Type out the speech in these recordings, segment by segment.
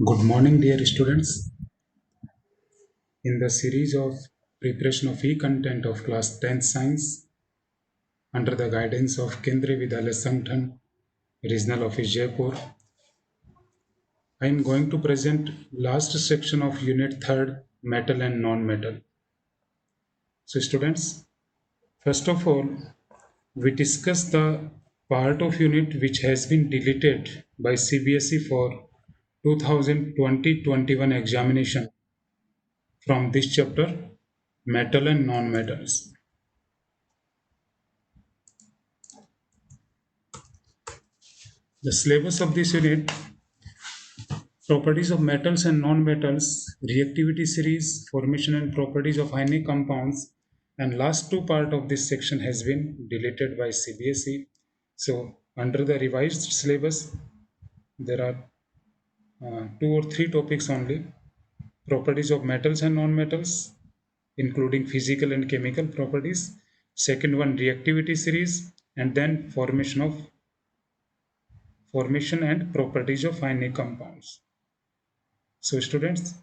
Good morning, dear students. In the series of preparation of e-content of class 10th science, under the guidance of Kendriya Vidyalaya Sangathan, Regional Office Jaipur, I am going to present last section of Unit 3rd, Metal and Non-Metal. So students, first of all, we discuss the part of unit which has been deleted by CBSE for 2020-21 examination from this chapter, Metal and Non-Metals. The syllabus of this unit: properties of metals and non-metals, reactivity series, formation and properties of ionic compounds, and last two part of this section has been deleted by CBSE. So under the revised syllabus, there are two or three topics only: properties of metals and non-metals, including physical and chemical properties. Second one, reactivity series, and then formation and properties of ionic compounds. So students,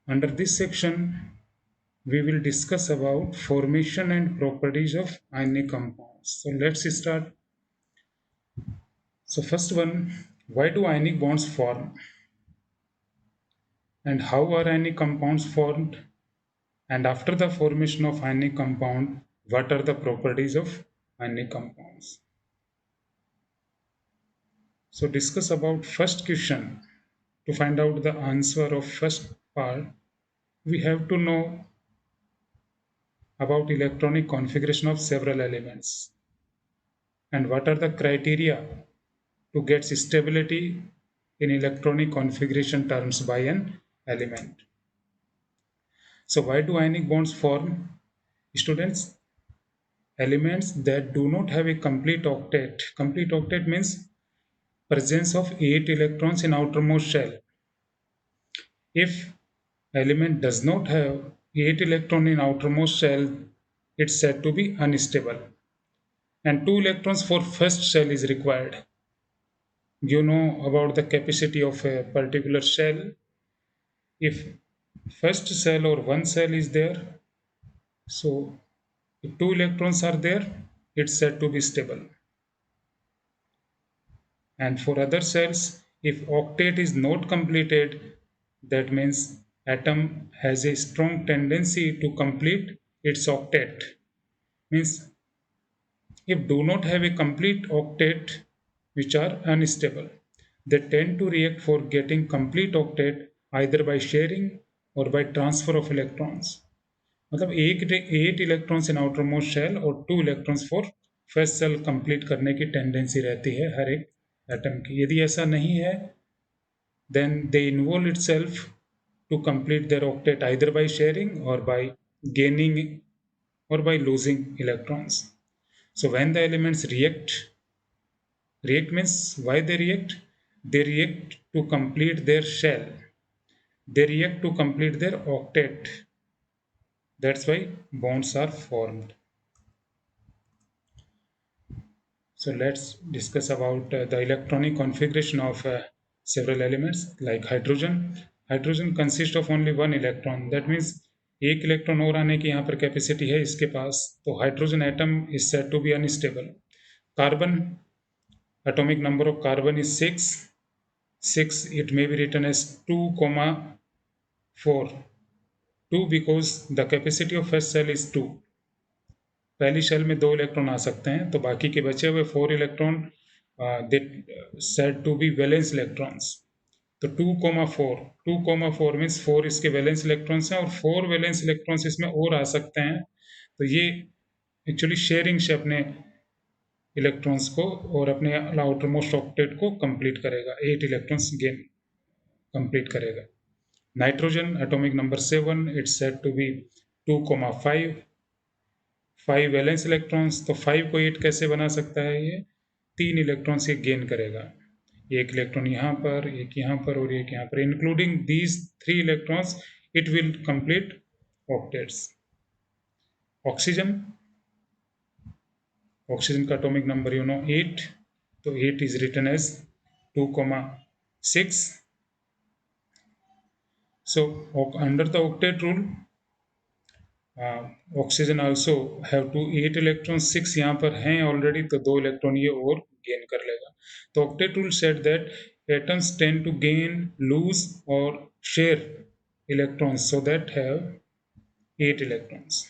under this section, we will discuss about formation and properties of ionic compounds. So let's start. So first one, why do ionic bonds form? And how are ionic compounds formed? And after the formation of ionic compound, what are the properties of ionic compounds? So discuss about first question. To find out the answer of first part, we have to know about electronic configuration of several elements and what are the criteria to get stability in electronic configuration terms by an element. So why do ionic bonds form? Students, elements that do not have a complete octet means presence of 8 electrons in outermost shell. If element does not have 8 electron in outermost shell, it's said to be unstable. And 2 electrons for first shell is required. You know about the capacity of a particular shell. If first cell or one cell is there, so if 2 electrons are there, it's said to be stable. And for other cells, if octet is not completed, that means atom has a strong tendency to complete its octet. Means if do not have a complete octet, which are unstable, they tend to react for getting complete octet either by sharing or by transfer of electrons. मतलब eight electrons in outer most shell और two electrons for first shell complete करने की tendency रहती है हर एक atom की. यदि ऐसा नहीं है, then they involve itself to complete their octet either by sharing or by gaining or by losing electrons. So when the elements react means why they react? They react to complete their shell. They react to complete their octet. That's why bonds are formed. So let's discuss about the electronic configuration of several elements like hydrogen. Hydrogen consists of only one electron. That means एक electron और आने की यहाँ पर capacity है इसके पास. तो hydrogen atom is said to be unstable. Carbon, atomic number of carbon is 6. 6, it may be written as 2 comma 4. 2 because the capacity of first cell is 2. पहली शेल में 2 इलेक्ट्रॉन आ सकते हैं, तो बाकी के बचे हुए 4 electron they said to be valence electrons. तो 2,4 मीन्स 4 इसके वैलेंस इलेक्ट्रॉन्स हैं और 4 वैलेंस इलेक्ट्रॉन्स इसमें और आ सकते हैं. तो ये एक्चुअली शेयरिंग से अपने इलेक्ट्रॉन्स को और अपने आउटर मोस्ट ऑक्टेट को कंप्लीट करेगा, 8 इलेक्ट्रॉन्स गेन कंप्लीट करेगा. Nitrogen atomic number 7, it's said to be 2,5. 5 valence electrons, तो 5 को 8 कैसे बना सकता है? ये 3 इलेक्ट्रॉन्स ये गेन करेगा. एक इलेक्ट्रॉन यहाँ पर, एक यहाँ पर और एक यहाँ पर. Including these 3 electrons it will complete octets. Oxygen, oxygen का एटॉमिक नंबर 8. तो 8 is written as 2,6. So under the octet rule, oxygen also have to 8 electron, 6 यहाँ पर हैं ऑलरेडी, तो 2 इलेक्ट्रॉन ये और गेन कर लेगा. तो octet rule said that atoms tend to gain, lose और share electrons so that have 8 electrons.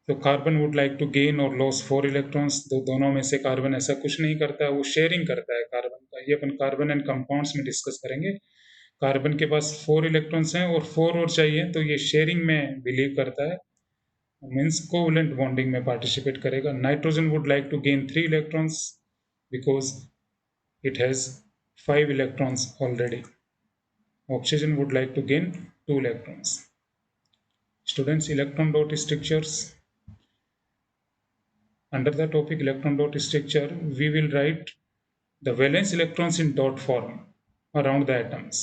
तो carbon would like to gain और लॉस 4 इलेक्ट्रॉन्स. तो दोनों में से कार्बन ऐसा कुछ नहीं करता है, वो शेयरिंग करता है कार्बन का. ये अपन कार्बन एंड कंपाउंड्स में डिस्कस करेंगे. कार्बन के पास 4 इलेक्ट्रॉन्स हैं और 4 और चाहिए, तो ये शेयरिंग में बिलीव करता है, मीन्स कोवलेंट बॉन्डिंग में पार्टिसिपेट करेगा. Nitrogen would like to gain 3 electrons because it has 5 electrons already. Oxygen would like to gain 2 electrons. Students, electron dot structures. Under the topic electron dot structure, we will write the valence electrons in dot form around the atoms.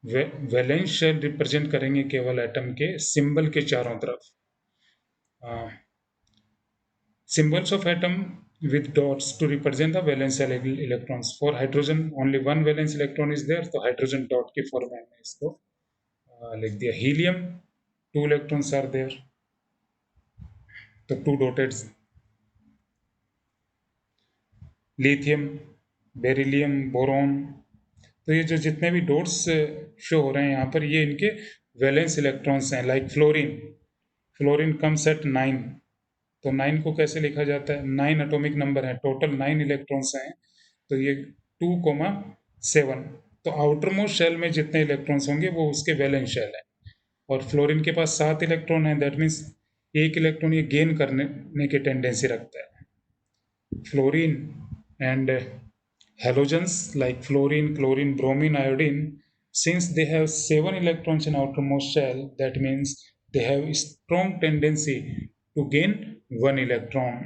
Valence shell represent करेंगे केवल atom के symbol के चारों तरफ. Symbols of atom with dots to represent the valence electrons. For hydrogen only one valence electron is there, तो hydrogen dot की form में हमने इसको लिख दिया. हीलियम 2 electrons are there, तो 2 dotted. लिथियम, बेरिलियम, बोरॉन, तो ये जो जितने भी डॉट्स शो हो रहे हैं यहाँ पर, ये इनके वैलेंस इलेक्ट्रॉन्स हैं. Like fluorine, fluorine comes at 9, तो 9 को कैसे लिखा जाता है? 9 एटॉमिक नंबर है, टोटल 9 इलेक्ट्रॉन्स हैं, तो ये 2,7. तो आउटर मोस्ट शेल में जितने इलेक्ट्रॉन्स होंगे वो उसके वैलेंस शेल है. और फ्लोरीन के पास 7 इलेक्ट्रॉन है, दैट मीन्स 1 इलेक्ट्रॉन ये गेन करने की टेंडेंसी रखता है. Fluorine and halogens like fluorine, chlorine, bromine, iodine, since they have 7 electrons in outermost shell, that means they have a strong tendency to gain 1 electron.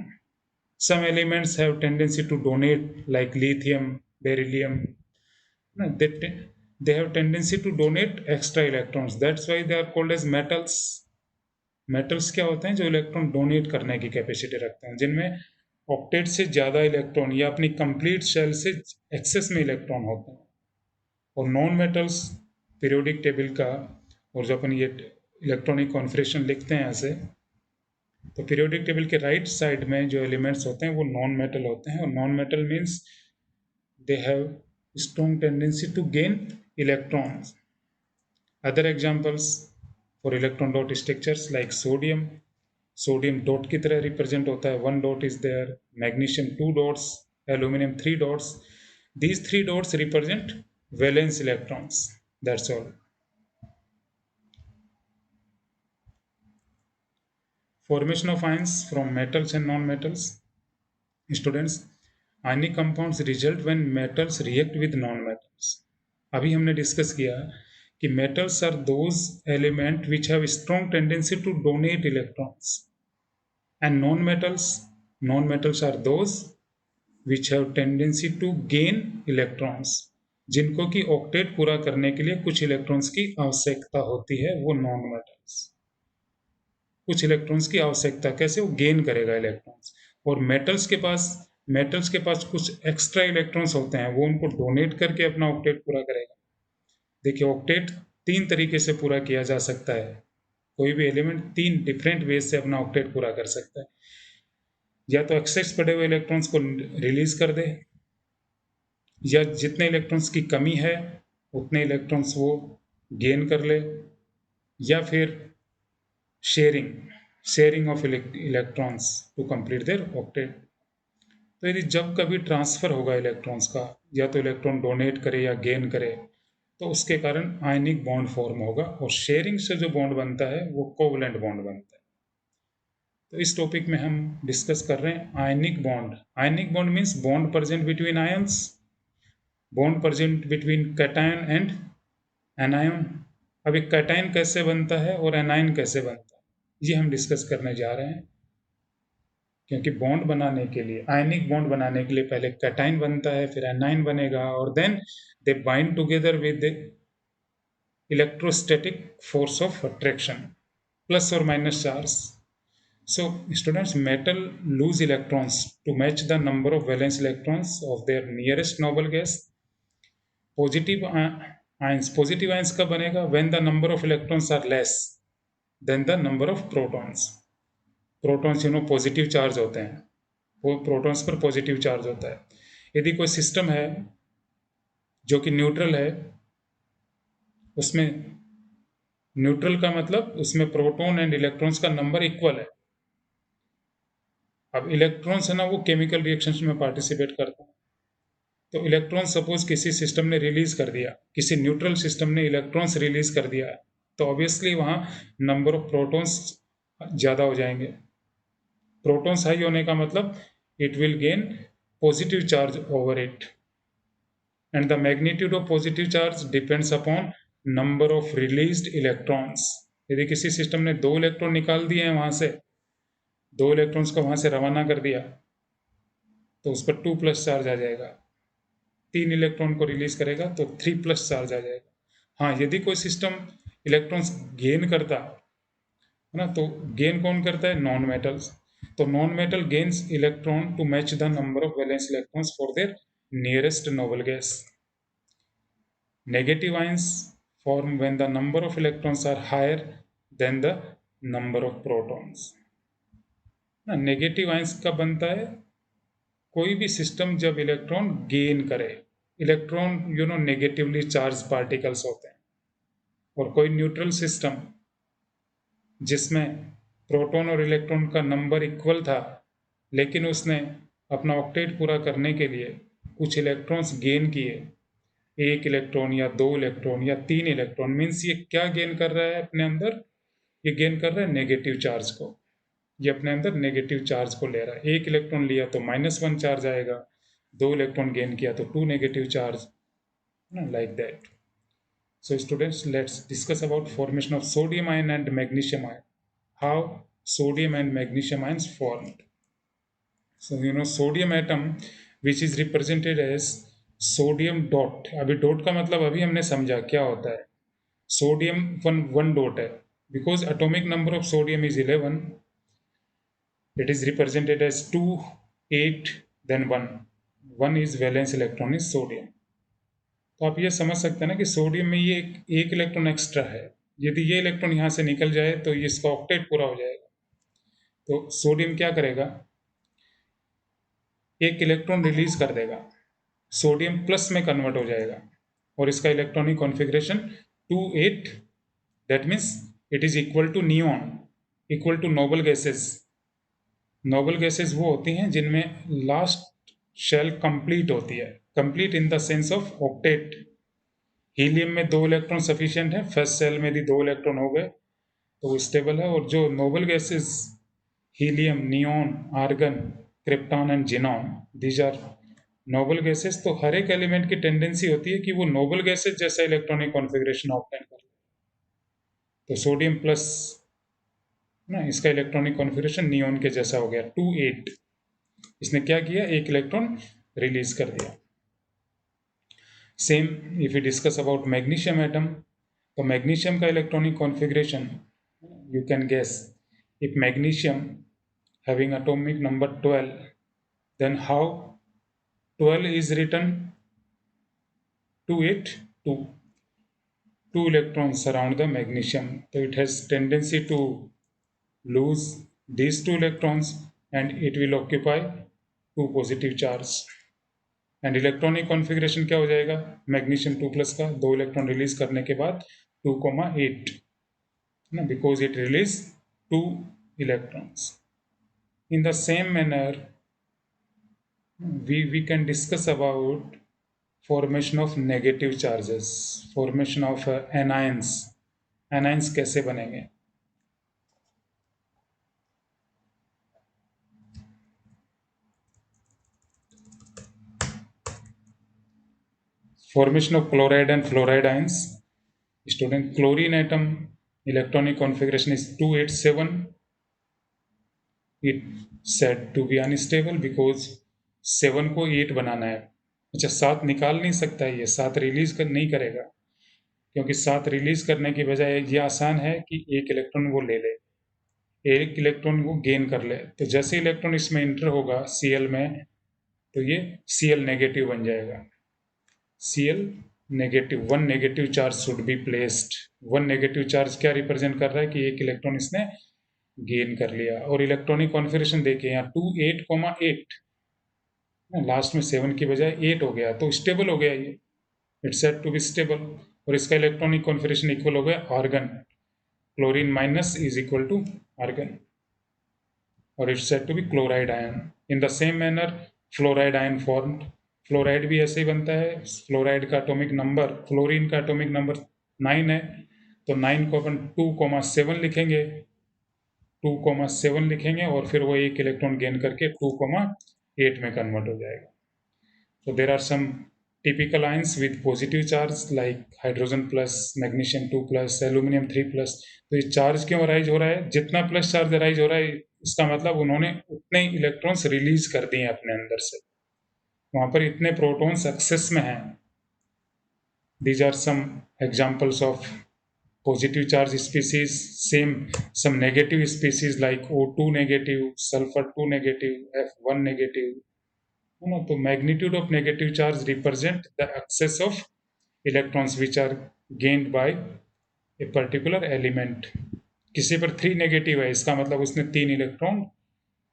Some elements have tendency to donate like lithium, beryllium. No, they have tendency to donate extra electrons. That's why they are called as metals. Metals क्या होते हैं? जो electron donate करने की capacity रखते हैं, जिनमें octet से ज़्यादा इलेक्ट्रॉन या अपनी कंप्लीट शेल से एक्सेस में इलेक्ट्रॉन होते हैं. और नॉन मेटल्स पीरियोडिक टेबल का, और जो अपन ये इलेक्ट्रॉनिक कॉन्फिगरेशन लिखते हैं ऐसे, तो पीरियोडिक टेबल के राइट साइड में जो एलिमेंट्स होते हैं वो नॉन मेटल होते हैं. और non metal means they have strong tendency to gain electrons. Other examples for electron dot structures like sodium, sodium dot की तरह रिप्रेजेंट होता है, 1 dot is there. Magnesium 2 dots, aluminium 3 dots. These 3 dots represent valence electrons. That's all. Formation of ions from metals and non-metals. Students, ionic compounds result when metals react with non-metals. अभी हमने discuss किया कि metals are those elements which have strong tendency to donate electrons, and non-metals are those which have tendency to gain electrons. जिनको कि octet पूरा करने के लिए कुछ इलेक्ट्रॉन्स की आवश्यकता होती है, वो नॉन मेटल्स. कुछ इलेक्ट्रॉन्स की आवश्यकता, कैसे? वो गेन करेगा इलेक्ट्रॉन्स. और मेटल्स के पास कुछ एक्स्ट्रा इलेक्ट्रॉन्स होते हैं, वो उनको डोनेट करके अपना ऑक्टेट पूरा करेगा. देखिए, ऑक्टेट 3 तरीके से पूरा किया जा सकता है. कोई भी एलिमेंट 3 डिफरेंट वेज से अपना ऑक्टेट पूरा कर सकता है. या तो एक्सेस पड़े हुए इलेक्ट्रॉन्स को रिलीज कर दे, या जितने इलेक्ट्रॉन्स की कमी है उतने इलेक्ट्रॉन्स वो गेन कर ले, या फिर sharing of electrons to complete their octet. तो यदि जब कभी ट्रांसफर होगा इलेक्ट्रॉन्स का, या तो इलेक्ट्रॉन डोनेट करे या गेन करे, तो उसके कारण आयनिक बॉन्ड फॉर्म होगा. और शेयरिंग से जो बॉन्ड बनता है वो कोवलेंट बॉन्ड बनता है. तो इस टॉपिक में हम डिस्कस कर रहे हैं ionic bond. Ionic bond means bond present between ions, bond present between cation and anion. अब एक कैटायन कैसे बनता है और एनायन कैसे बनता है, ये हम डिस्कस करने जा रहे हैं. क्योंकि बॉन्ड बनाने के लिए, आयनिक बॉन्ड बनाने के लिए पहले कैटायन बनता है, फिर एनायन बनेगा, और then they bind together with electrostatic force of attraction, plus और minus charge. So students, metal lose electrons to match the number of valence electrons of their nearest noble gas. Positive ions, positive ions कब बनेगा? When the number of electrons are less than the number of protons. Protons positive charge होते हैं, वो protons पर positive charge होता है। यदि कोई सिस्टम है जो कि न्यूट्रल है, उसमें न्यूट्रल का मतलब उसमें प्रोटॉन एंड इलेक्ट्रॉन्स का नंबर इक्वल है। अब इलेक्ट्रॉन्स है ना, वो केमिकल रिएक्शंस में पार्टिसिपेट करते हैं। तो इलेक्ट्रॉन सपोज किसी सिस्टम ने रिलीज कर दिया, किसी न्यूट्रल सिस्टम ने इलेक्ट्रॉन्स रिलीज कर दिया, तो ऑब्वियसली वहां नंबर ऑफ प्रोटॉन्स ज़्यादा हो जाएंगे। प्रोटॉन्स हाई होने का मतलब it will gain positive charge over it, and the magnitude of positive charge depends upon number of released electrons. यदि किसी सिस्टम ने 2 इलेक्ट्रॉन निकाल दिए हैं वहां से, 2 इलेक्ट्रॉन्स को वहां से रवाना कर दिया, तो उस पर 2+ चार्ज आ जाएगा। 3 इलेक्ट्रॉन को रिलीज करेगा तो 3+ चार्ज आ जाएगा। हाँ, यदि कोई सिस्टम इलेक्ट्रॉन्स गेन करता है ना, तो गेन कौन करता है? Non metals. तो non metal gains electron to match the number of valence electrons for their nearest noble gas. Negative ions form when the number of electrons are higher than the number of protons. ना negative ions कब बनता है? कोई भी system जब electron gain करे, electron negatively charge particles होते हैं, और कोई न्यूट्रल सिस्टम जिसमें प्रोटॉन और इलेक्ट्रॉन का नंबर इक्वल था, लेकिन उसने अपना ऑक्टेट पूरा करने के लिए कुछ इलेक्ट्रॉन्स गेन किए, 1 इलेक्ट्रॉन या 2 इलेक्ट्रॉन या 3 इलेक्ट्रॉन, मीन्स ये क्या गेन कर रहा है अपने अंदर? ये गेन कर रहा है नेगेटिव चार्ज को। ये अपने अंदर नेगेटिव चार्ज को ले रहा है। 1 इलेक्ट्रॉन लिया तो -1 चार्ज आएगा, 2 इलेक्ट्रॉन गेन किया तो 2 negative charge, like that. So students, let's discuss about formation of sodium ion and magnesium ion. How sodium and magnesium ions formed. So sodium atom which is represented as sodium dot. अभी dot का मतलब अभी हमने समझा क्या होता है। Sodium one dot है, because atomic number of sodium is 11. It is represented as 2, 8, then 1. 1 is valence electron is sodium. तो आप ये समझ सकते हैं ना कि सोडियम में ये एक इलेक्ट्रॉन एक्स्ट्रा है। यदि ये इलेक्ट्रॉन यहाँ से निकल जाए तो ये इसका ऑक्टेट पूरा हो जाएगा। तो सोडियम क्या करेगा? एक इलेक्ट्रॉन रिलीज कर देगा, सोडियम प्लस में कन्वर्ट हो जाएगा, और इसका electronic configuration 2, 8, that means it is equal to neon, equal to noble gases. Noble gases वो होती हैं जिनमें लास्ट शेल कंप्लीट होती है, complete in the sense of octet. Helium में 2 इलेक्ट्रॉन सफिशिएंट है, फर्स्ट सेल में भी 2 इलेक्ट्रॉन हो गए तो वो स्टेबल है। और जो noble gases helium, neon, argon, krypton and xenon, these are noble gases. तो हर एक एलिमेंट की टेंडेंसी होती है कि वो नोबल गैसेस जैसा इलेक्ट्रॉनिक कॉन्फ़िगरेशन ऑब्टेन कर। तो सोडियम प्लस ना, इसका इलेक्ट्रॉनिक कॉन्फ़िगरेशन नियॉन के जैसा हो गया, 2, 8। इसने क्या किया? एक इलेक्ट्रॉन रिलीज कर दिया। Same if you discuss about magnesium atom, तो मैग्नीशियम का electronic configuration you can guess. If magnesium having atomic number 12, then how 12 is written? 2, 8, 2. 2 electrons surround the magnesium, so it has tendency to lose these 2 electrons and it will occupy 2 positive charge. And electronic configuration क्या हो जाएगा? Magnesium 2+ का 2 electron release करने के बाद 2,8 ना, because it release 2 electrons. In the same manner, we can discuss about formation of negative charges, formation of anions. Anions कैसे बनेंगे? Formation of chloride and fluoride ions. Student, chlorine atom electronic configuration is 287. It said to be unstable because 7 को 8 बनाना है। अच्छा, 7 निकाल नहीं सकता है, ये 7 रिलीज कर नहीं करेगा, क्योंकि 7 रिलीज करने की बजाय ये आसान है कि एक इलेक्ट्रॉन वो ले ले, एक इलेक्ट्रॉन वो गेन कर ले। तो जैसे इलेक्ट्रॉन इसमें इंटर होगा Cl में, तो ये Cl नेगेटिव बन जाएगा, Cl one negative charge should be placed. One negative charge क्या रिप्रेजेंट कर रहा है कि एक इलेक्ट्रॉन इसने गेन कर लिया। और इलेक्ट्रॉनिक कॉन्फ़िगरेशन देखिए यहाँ 2 8,8, लास्ट में 7 की बजाय 8 हो गया, तो स्टेबल हो गया ये, it's said to be stable. और इसका इलेक्ट्रॉनिक कॉन्फ़िगरेशन इक्वल हो गया argon, chlorine minus is equal to argon, और it's said to be chloride ion. In the same manner fluoride ion formed. Fluoride भी ऐसे ही बनता है। फ्लोराइड का एटॉमिक नंबर, फ्लोरीन का एटॉमिक नंबर 9 है, तो 9 को अपन 2,7 लिखेंगे, 2,7 लिखेंगे और फिर वो एक इलेक्ट्रॉन गेन करके 2,8 में कन्वर्ट हो जाएगा। So there are some typical ions with positive charge like hydrogen plus, magnesium 2 plus, aluminium 3 plus। तो ये चार्ज क्यों अराइज हो रहा है? जितना प्लस चार्ज अराइज हो रहा है, इसका मतलब उन्होंने उतने इलेक्ट्रॉन्स रिलीज कर दिए अपने अंदर से, वहां पर इतने प्रोटॉन्स एक्सेस में हैं। These are some examples of positive charge species. Same, some negative species like O2 negative, sulfur 2 negative, F1 negative। No, तो magnitude of negative charge represent the excess of electrons which are gained by a particular element। किसी पर 3 negative है, इसका मतलब उसने 3 electron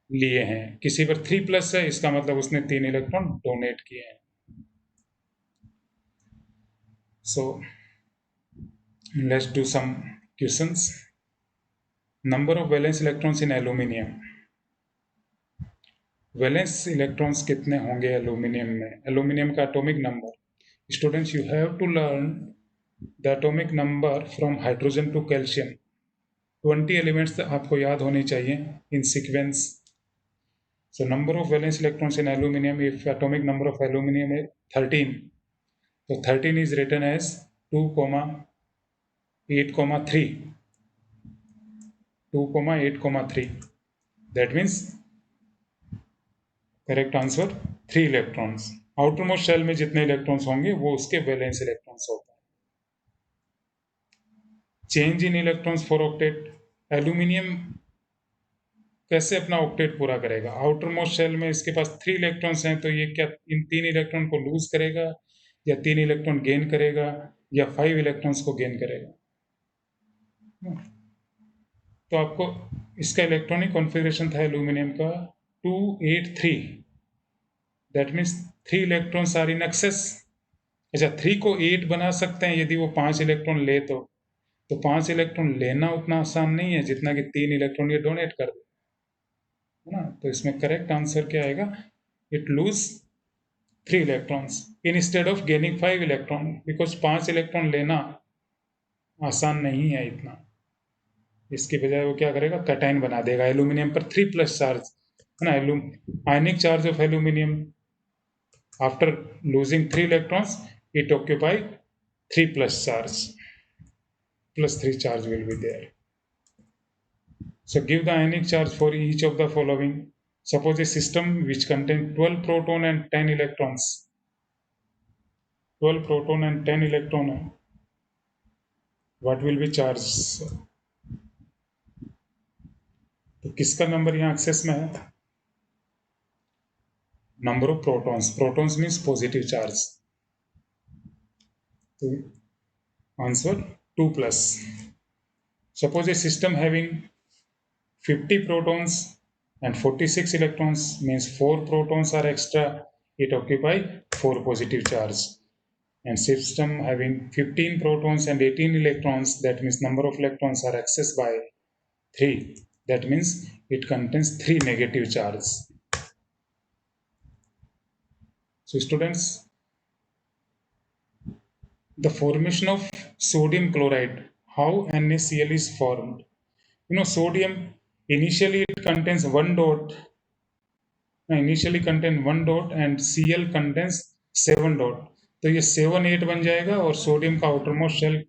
लिए हैं। किसी पर 3 प्लस है, इसका मतलब उसने 3 इलेक्ट्रॉन डोनेट किए हैं। So let's do some questions। Number of valence electrons in aluminium। Valence electrons कितने होंगे एल्यूमिनियम में? एल्यूमिनियम का atomic number, students you have to learn the atomic number from hydrogen to calcium. 20 elements आपको याद होनी चाहिए in sequence. So number of valence electrons in aluminium, if atomic number of aluminium is 13, तो 13 is written as 2,8,3, 2,8,3। that means correct answer 3 electrons. Outer most shell में जितने electrons होंगे वो उसके वैलेंस इलेक्ट्रॉन्स होते हैं। Change in electrons for octet. Aluminium कैसे अपना ऑक्टेट पूरा करेगा? आउटर मोस्ट शेल में इसके पास 3 इलेक्ट्रॉन्स हैं, तो ये क्या इन 3 इलेक्ट्रॉन को लूज करेगा, या 3 इलेक्ट्रॉन गेन करेगा, या 5 इलेक्ट्रॉन्स को गेन करेगा? तो आपको इसका इलेक्ट्रॉनिक कॉन्फ़िगरेशन था एल्यूमिनियम का 2,8,3। That means 3 electrons are in excess. अच्छा, 3 को 8 बना सकते हैं यदि वो 5 इलेक्ट्रॉन ले तो 5 इलेक्ट्रॉन लेना उतना आसान नहीं है जितना कि 3 इलेक्ट्रॉन ये डोनेट कर दे, है ना? तो इसमें करेक्ट आंसर क्या आएगा? It lose 3 electrons instead of gaining 5 electron, because 5 electron लेना आसान नहीं है इतना। इसके बजाय वो क्या करेगा? कैटायन बना देगा। एल्यूमिनियम पर 3 प्लस चार्ज है ना, आयनिक charge of aluminium after losing 3 electrons it occupy 3 plus charge, plus 3 charge will be there। so give the ionic charge for each of the following। suppose a system which contains 12 proton and 10 electrons, 12 proton and 10 electron, what will be charge? तो किसका number यहाँ access में है? number of protons, protons means positive charge, so answer 2 plus। suppose a system having 50 protons and 46 electrons, means 4 protons are extra, it occupy 4 positive charge। and system having 15 protons and 18 electrons, that means number of electrons are excess by 3, that means it contains 3 negative charge। so students, the formation of sodium chloride, how NaCl is formed? You know, sodium initially it contains 1 dot, initially contain 1 dot and Cl contains 7 dot, तो ये 7 8 बन जाएगा और sodium का outermost shell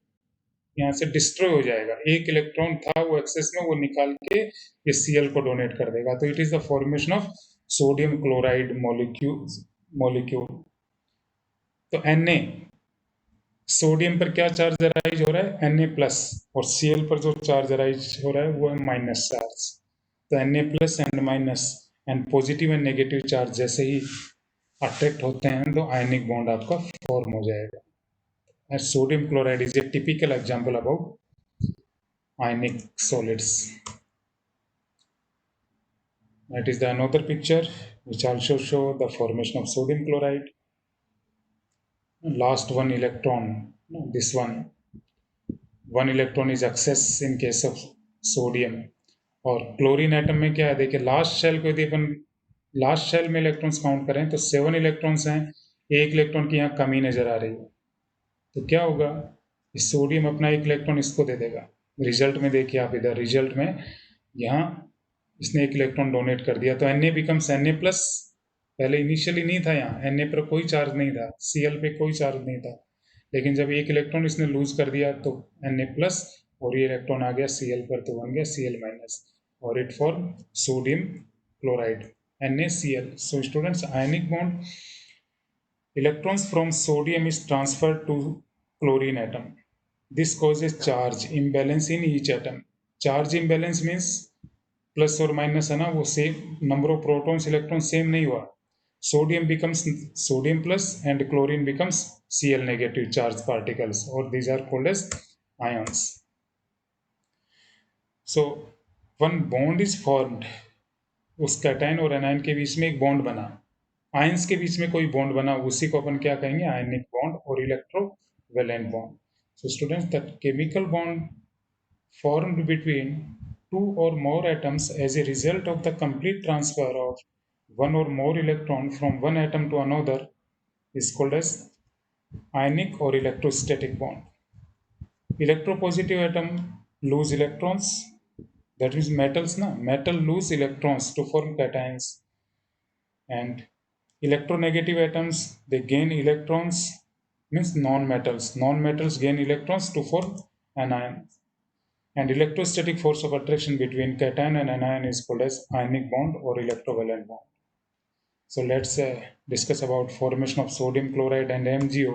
यहाँ से destroy हो जाएगा। एक इलेक्ट्रॉन था वो एक्सेस में, वो निकाल के ये Cl को डोनेट कर देगा। तो it is the formation of sodium chloride molecule. तो Na, सोडियम पर क्या चार्ज अराइज हो रहा है? Na प्लस, और Cl पर जो चार्ज अराइज हो रहा है वो है माइनस चार्ज। तो Na plus and minus and positive and negative charge जैसे ही अट्रैक्ट होते हैं तो आयनिक बॉन्ड आपका फॉर्म हो जाएगा। as sodium chloride is a typical example about ionic solids. That is the another picture which also show the formation of sodium chloride. Last one electron, no, this one electron is excess in case of sodium. और chlorine atom में क्या है, देखिए last shell को यदि अपन last shell में electrons count करें तो 7 इलेक्ट्रॉन्स हैं, एक इलेक्ट्रॉन की यहाँ कमी नजर आ रही है। तो क्या होगा, इस सोडियम अपना एक इलेक्ट्रॉन इसको दे देगा। रिजल्ट में देखिए आप, इधर रिजल्ट में यहाँ इसने एक इलेक्ट्रॉन डोनेट कर दिया, तो Na बिकम्स Na प्लस। पहले इनिशियली नहीं था, यहाँ Na पर कोई चार्ज नहीं था, Cl पे कोई चार्ज नहीं था, लेकिन जब एक इलेक्ट्रॉन इसने लूज कर दिया तो Na प्लस, और ये इलेक्ट्रॉन आ गया Cl पर, तो बन गया Cl माइनस, और it form sodium chloride NaCl. So students, ionic bond, electrons from sodium is transferred to chlorine atom. This causes charge imbalance in each atom. Charge imbalance means plus और minus है ना, वो same number of protons electron same नहीं हुआ। Sodium becomes sodium plus and chlorine becomes Cl negative charge particles, और these are called as ions. So one bond is formed, उस cation और anion के बीच में एक बॉन्ड बना, आयंस के बीच में कोई बॉन्ड बना, उसी को अपन क्या कहेंगे, आयनिक बॉन्ड और electrovalent bond. So students, the chemical bond formed between two or more atoms as a result of the complete transfer of one or more electron from one atom to another is called as ionic or electrostatic bond. Electropositive atom lose electrons, that means metals na, metal lose electrons to form cations, and electronegative atoms they gain electrons, means non-metals gain electrons to form anions. And electrostatic force of attraction between cation and anion is called as ionic bond or electrovalent bond. So let's discuss about formation of sodium chloride and MgO.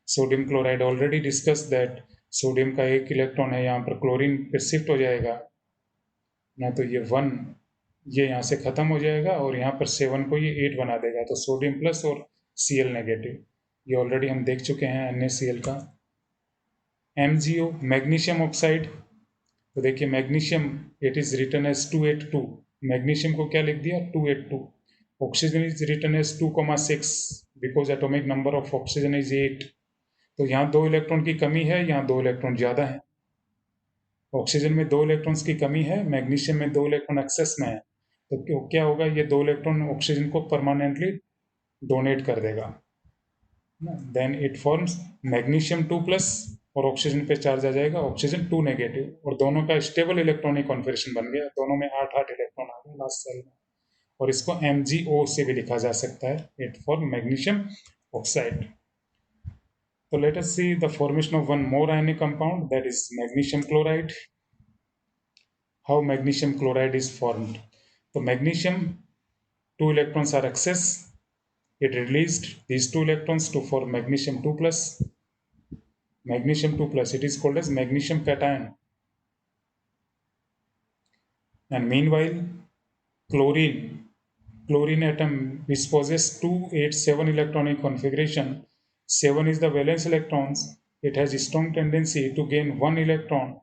Sodium chloride already discussed that sodium का एक electron है, यहाँ पर chlorine पे shift हो जाएगा ना, तो ये 1 ये यहाँ से खत्म हो जाएगा और यहाँ पर 7 को ये 8 बना देगा, तो सोडियम प्लस और Cl नेगेटिव, ये ऑलरेडी हम देख चुके हैं NaCl का. MgO मैग्नीशियम ऑक्साइड, तो देखिए magnesium it is written as 282, magnesium को क्या लिख दिया 282. Oxygen is written as 2,6 because atomic number of oxygen is 8. तो यहाँ 2 इलेक्ट्रॉन की कमी है, यहाँ 2 इलेक्ट्रॉन ज्यादा है. ऑक्सीजन में 2 इलेक्ट्रॉन्स की कमी है, मैग्नीशियम में 2 इलेक्ट्रॉन एक्सेस में है, तो क्या होगा, ये 2 इलेक्ट्रॉन ऑक्सीजन को परमानेंटली डोनेट कर देगा. Then it forms magnesium 2 plus, और ऑक्सीजन पे चार्ज आ जाएगा ऑक्सीजन 2 नेगेटिव, और दोनों का स्टेबल इलेक्ट्रॉनिक कॉन्फिगरेशन बन गया, दोनों में 8 इलेक्ट्रॉन आ गए लास्ट सेल में, और इसको MgO से भी लिखा जा सकता है, इट फॉर मैग्नीशियम ऑक्साइड. तो let us see the formation of one more ionic compound, that is magnesium chloride. How magnesium chloride is formed. तो magnesium 2 electrons are excess, it released these 2 electrons to form magnesium 2 plus. Magnesium 2 plus, it is called as magnesium cation. And meanwhile chlorine atom which possesses 287 electronic configuration, 7 is the valence electrons, it has a strong tendency to gain 1 electron,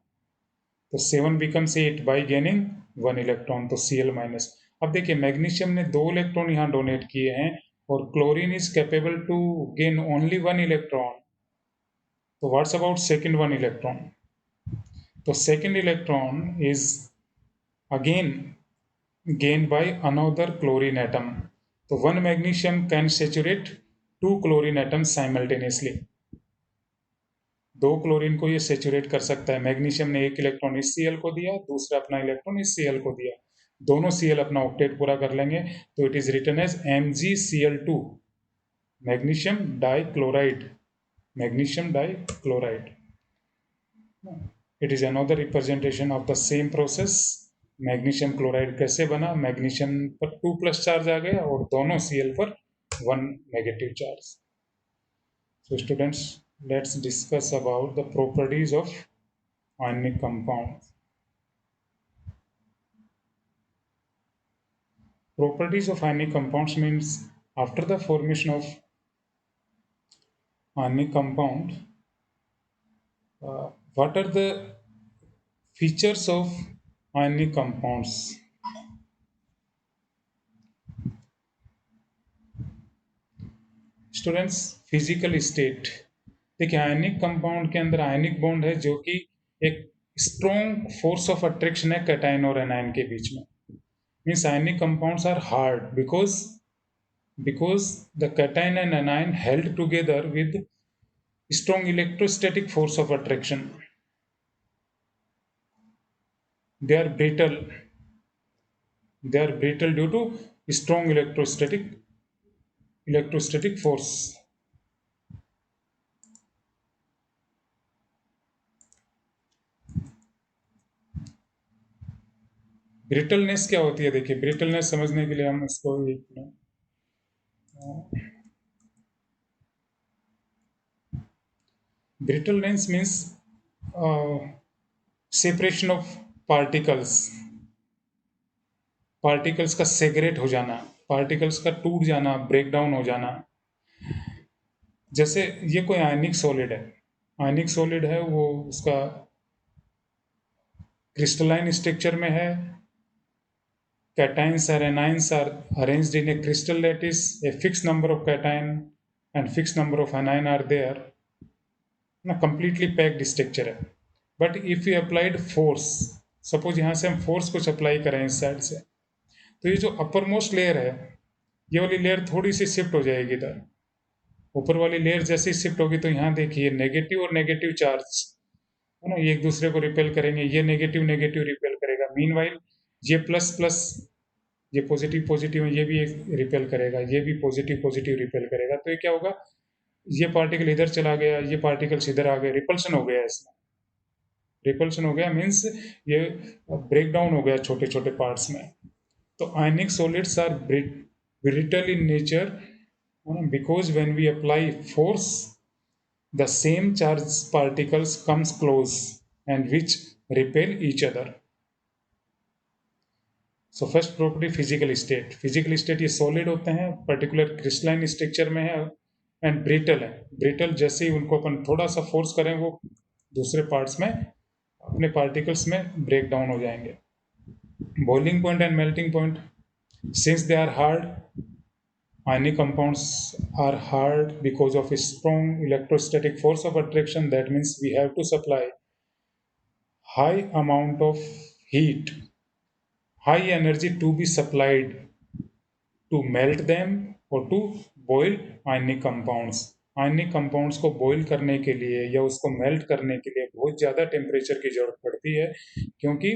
तो 7 becomes 8 by gaining 1 electron, तो Cl minus. अब देखिए magnesium ने 2 electron यहाँ donate किए हैं, और chlorine is capable to gain only 1 electron, तो व्हाट्स अबाउट सेकेंड 1 इलेक्ट्रॉन. तो second electron is again gained by another chlorine atom. तो 1 magnesium can saturate 2 chlorine atoms simultaneously. 2 chlorine को ये सेचुरेट कर सकता है. मैग्नीशियम ने एक इलेक्ट्रॉन इस Cl को दिया, दूसरा अपना इलेक्ट्रॉन इस Cl को दिया, दोनों Cl अपना ऑक्टेट पूरा कर लेंगे, तो it is written as MgCl2, magnesium dichloride, magnesium dichloride. It is another representation of the same process. Magnesium chloride कैसे बना, मैग्नीशियम पर 2 प्लस चार्ज आ गया और दोनों Cl पर 1 negative charge. So students, let's discuss about the properties of ionic compounds. Properties of ionic compounds means after the formation of ionic compound, What are the features of ionic compounds? Students, physical state. देखिए, ionic compound के अंदर ionic bond है जो कि एक strong force of attraction है cation और anion के बीच में। Means ionic compounds are hard because the cation and anion held together with strong electrostatic force of attraction. They are brittle. They are brittle due to strong electrostatic force. Brittleness क्या होती है? देखिए, brittleness समझने के लिए हम इसको एक brittleness means separation of particles, particles का सेग्रेट हो जाना, पार्टिकल्स का टूट जाना, ब्रेक डाउन हो जाना। जैसे ये कोई आयनिक सॉलिड है, आयनिक सॉलिड है, वो उसका क्रिस्टलाइन स्ट्रक्चर में है। cations or anions are arranged in a crystal lattice. A fixed number of cation and fixed number of anion are there. ना completely packed structure है। But if you applied force, suppose यहाँ से हम force कुछ apply करें इस side से, तो ये जो अपर मोस्ट लेयर है, ये वाली लेयर थोड़ी सी शिफ्ट हो जाएगी इधर। ऊपर वाली लेयर जैसे ही शिफ्ट होगी तो यहाँ देखिए नेगेटिव और नेगेटिव चार्ज है ना, ये एक दूसरे को रिपेल करेंगे। ये नेगेटिव नेगेटिव रिपेल करेगा। मीनवाइल ये प्लस प्लस, ये पॉजिटिव पॉजिटिव है, ये भी एक रिपेल करेगा, ये भी पॉजिटिव पॉजिटिव रिपेल करेगा। तो ये क्या होगा, ये पार्टिकल इधर चला गया, ये पार्टिकल्स इधर आ गए, रिपल्शन हो गया इसमें। रिपल्शन हो गया मीन्स ये ब्रेक डाउन हो गया छोटे छोटे पार्ट्स में। तो ionic solids are brittle in nature because when we apply force, the same charged particles comes close and which repel each other. So first property physical state. Physical state ये solid होते हैं, particular crystalline structure में है and brittle है। Brittle जैसे ही उनको अपन थोड़ा सा फोर्स करें वो दूसरे पार्ट्स में अपने पार्टिकल्स में ब्रेक डाउन हो जाएंगे। Boiling point and melting point, since they are hard, ionic compounds are hard because of a strong electrostatic force of attraction. That means we have to supply high amount of heat, high energy to be supplied to melt them or to boil ionic compounds. Ionic compounds को boil करने के लिए या उसको melt करने के लिए बहुत ज़्यादा टेम्परेचर की जरूरत पड़ती है, क्योंकि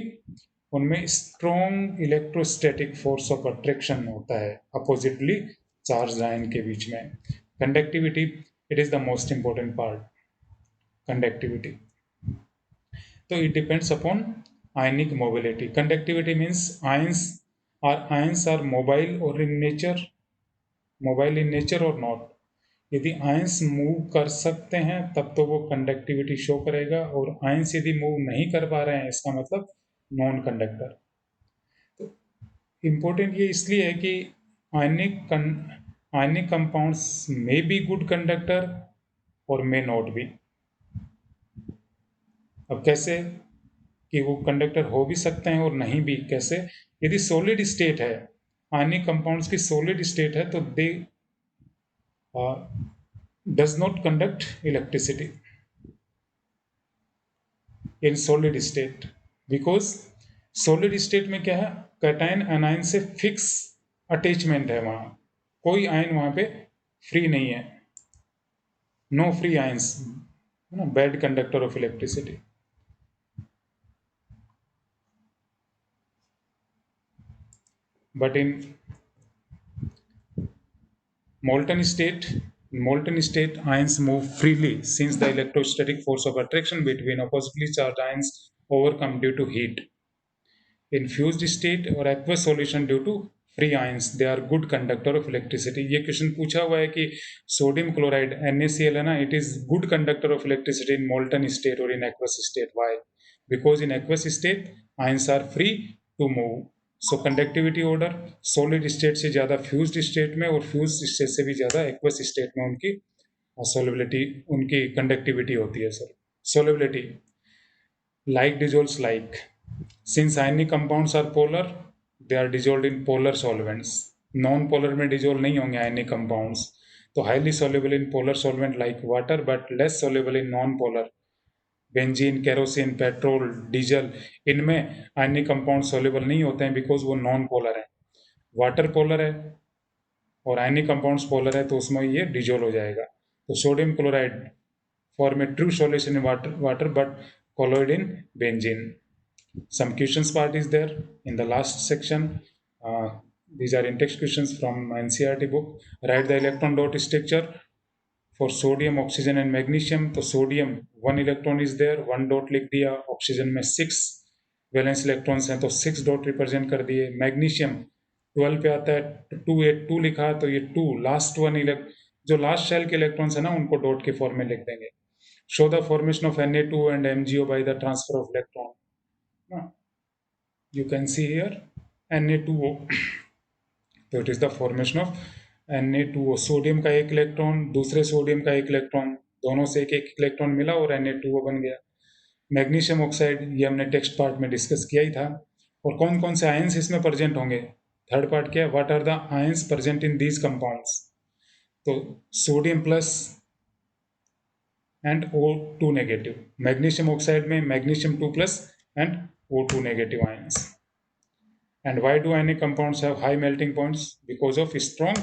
उनमें strong electrostatic force of attraction होता है अपोजिटली चार्ज आयन के बीच में। Conductivity, it is the most important part, conductivity. तो it depends upon ionic mobility. Conductivity means ions are mobile in nature or not. यदि आयंस मूव कर सकते हैं तब तो वो कंडक्टिविटी शो करेगा, और आयंस यदि मूव नहीं कर पा रहे हैं इसका मतलब नॉन कंडक्टर। तो इम्पोर्टेंट ये इसलिए है कि ionic compounds may be good conductor और मे नॉट बी। अब कैसे कि वो कंडक्टर हो भी सकते हैं और नहीं भी, कैसे? यदि सॉलिड स्टेट है, आयनिक कंपाउंड्स की सॉलिड स्टेट है, तो they does not conduct electricity in solid state, because solid state में क्या है, कैटायन एनायन से फिक्स अटैचमेंट है, वहां कोई आयन वहां पे फ्री नहीं है, no free ions, bad conductor of electricity. But in molten state ions move freely since the electrostatic force of attraction between oppositely charged ions overcome due to heat. In fused state or aqueous solution due to free ions, they are good conductor of electricity. ये question पूछा हुआ है कि sodium chloride NaCl है ना, it is good conductor of electricity in molten state or in aqueous state. Why? Because in aqueous state ions are free to move. So conductivity order solid state से ज़्यादा fused state में, और fused state से भी ज़्यादा aqueous state में उनकी solubility, उनकी कंडक्टिविटी होती है sir. Solubility, like dissolves like. Since ionic compounds are polar, they are dissolved in polar solvents. Non-polar में dissolve नहीं होंगे ionic compounds. तो highly soluble in polar solvent like water, but less soluble in non-polar. Benzene, kerosene, petrol, diesel, इनमें ionic compound soluble नहीं होते हैं because वो non polar है. वाटर पोलर है और आयनिक कंपाउंड्स पोलर है, तो उसमें ये डिजोल्व हो जाएगा. तो sodium chloride form a true solution in water but colloid in benzene. Some questions part is there in the last section. Uh, these are in-text questions from NCERT book. Write the electron dot structure for sodium, oxygen and magnesium. तो sodium 1 electron is there, 1 dot लिख दिया. Oxygen में 6 valence electrons हैं तो 6 dot represent कर दिए. Magnesium 12 पे आता है, 2 लिखा तो ये 2 लास्ट जो लास्ट शेल के इलेक्ट्रॉन्स है ना उनको डॉट के फॉर्म में लिख देंगे. Show the formation of Na2 and MgO by the transfer of electron. You can see here Na2O. तो it is the formation of Na2O. Sodium का एक इलेक्ट्रॉन, दूसरे सोडियम का एक इलेक्ट्रॉन, दोनों से एक एक इलेक्ट्रॉन मिला और Na2O बन गया. मैग्नीशियम ऑक्साइड, ये हमने टेक्स्ट पार्ट में डिस्कस किया ही था. और कौन कौन से आयंस इसमें प्रेजेंट होंगे. थर्ड पार्ट क्या है, what are the ions present in these compounds. तो sodium plus and O2 negative. Magnesium oxide में magnesium 2 plus and O2 negative ions. And why do ionic compounds have high melting points? Because of strong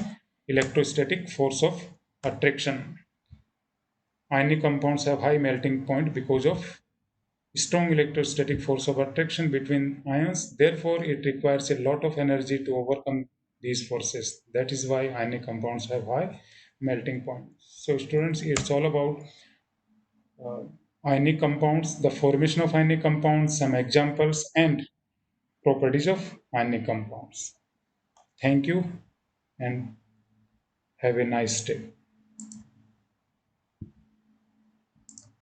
electrostatic force of attraction. Ionic compounds have high melting point because of strong electrostatic force of attraction between ions. Therefore, it requires a lot of energy to overcome these forces. That is why ionic compounds have high melting point. So students, it's all about ionic compounds, the formation of ionic compounds, some examples and properties of ionic compounds. Thank you and have a nice day.